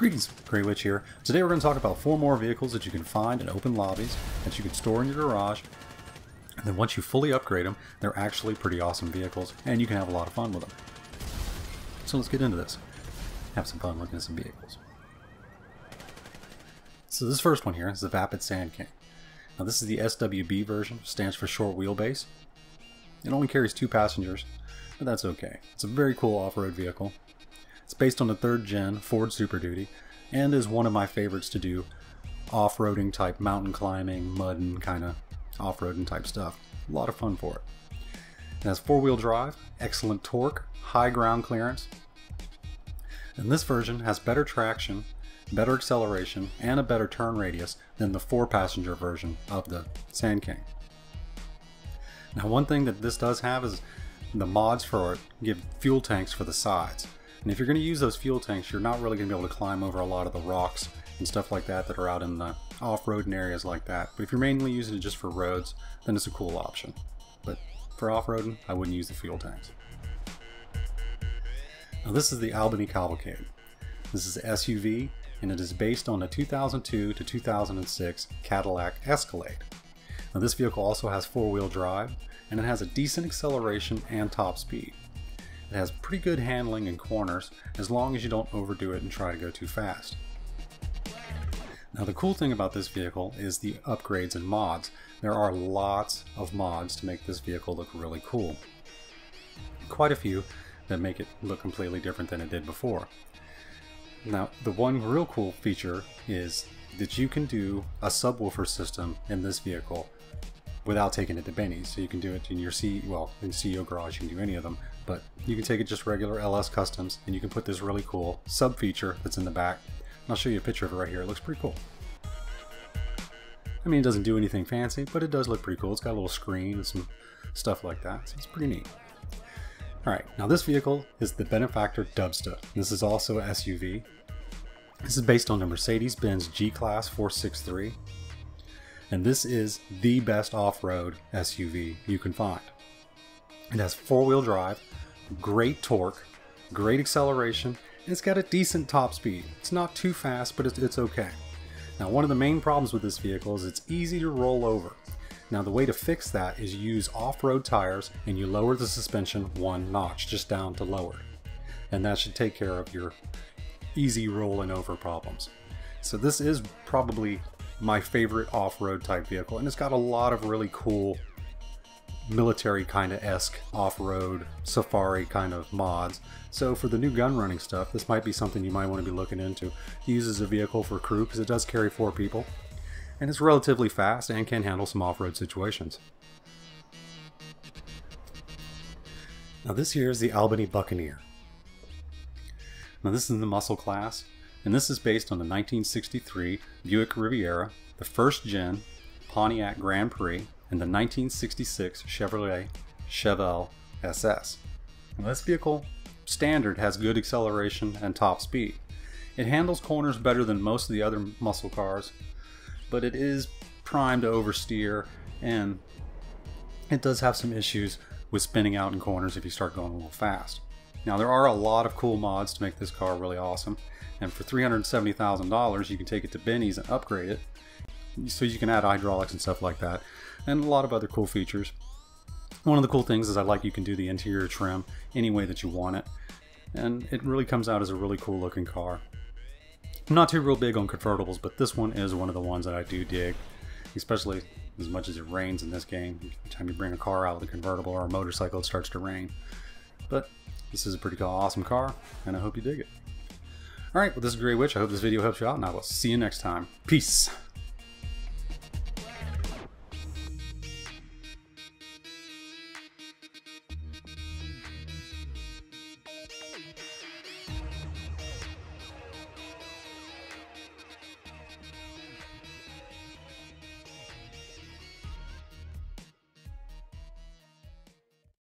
Greetings, Grey Witch here. Today we're going to talk about 4 more vehicles that you can find in open lobbies that you can store in your garage. And then once you fully upgrade them, they're actually pretty awesome vehicles and you can have a lot of fun with them. So let's get into this. Have some fun looking at some vehicles. So this first one here is the Vapid Sand King. Now this is the SWB version, stands for short wheelbase. It only carries 2 passengers, but that's okay. It's a very cool off-road vehicle. It's based on the 3rd gen Ford Super Duty and is one of my favorites to do off-roading type mountain climbing, mudding kind of off-roading type stuff. A lot of fun for it. It has 4-wheel drive, excellent torque, high ground clearance. And this version has better traction, better acceleration, and a better turn radius than the 4-passenger version of the Sand King. Now one thing that this does have is the mods for it give fuel tanks for the sides. And if you're going to use those fuel tanks, you're not really going to be able to climb over a lot of the rocks and stuff like that that are out in the off-roading areas like that. But if you're mainly using it just for roads, then it's a cool option. But for off-roading, I wouldn't use the fuel tanks. Now this is the Albany Cavalcade. This is an SUV, and it is based on the 2002 to 2006 Cadillac Escalade. Now this vehicle also has 4-wheel drive, and it has a decent acceleration and top speed. It has pretty good handling in corners as long as you don't overdo it and try to go too fast. Now the cool thing about this vehicle is the upgrades and mods. There are lots of mods to make this vehicle look really cool. Quite a few that make it look completely different than it did before. Now the one real cool feature is that you can do a subwoofer system in this vehicle without taking it to Benny's. So you can do it in your in CEO garage, you can do any of them, but you can take it just regular LS customs and you can put this really cool sub feature that's in the back. And I'll show you a picture of it right here. It looks pretty cool. I mean, it doesn't do anything fancy, but it does look pretty cool. It's got a little screen and some stuff like that, so it's pretty neat. Alright, now this vehicle is the Benefactor Dubstep. This is also an SUV. This is based on the Mercedes-Benz G-Class 463. And this is the best off-road SUV you can find. It has 4-wheel drive, great torque, great acceleration, and it's got a decent top speed. It's not too fast, but it's okay. Now one of the main problems with this vehicle is it's easy to roll over. Now the way to fix that is you use off-road tires and you lower the suspension 1 notch, just down to lower. And that should take care of your easy rolling over problems. So this is probably my favorite off-road type vehicle, and it's got a lot of really cool military kind of esque off-road safari kind of mods. So for the new gun running stuff, this might be something you might want to be looking into. It uses a vehicle for crew because it does carry 4 people, and it's relatively fast and can handle some off-road situations. Now this here is the Albany Buccaneer. Now this is in the muscle class, and this is based on the 1963 Buick Riviera, the 1st gen Pontiac Grand Prix, and the 1966 Chevrolet Chevelle SS. Now this vehicle standard has good acceleration and top speed. It handles corners better than most of the other muscle cars, but it is primed to oversteer, and it does have some issues with spinning out in corners if you start going a little fast. Now there are a lot of cool mods to make this car really awesome, and for $370,000 you can take it to Benny's and upgrade it, so you can add hydraulics and stuff like that, and a lot of other cool features. One of the cool things is you can do the interior trim any way that you want it, and it really comes out as a really cool looking car. I'm not too real big on convertibles, but this one is one of the ones that I do dig, especially as much as it rains in this game. Every time you bring a car out with a convertible or a motorcycle, it starts to rain. But this is a pretty cool, awesome car, and I hope you dig it. Alright, well this is Grey Witch. I hope this video helps you out, and I will see you next time. Peace!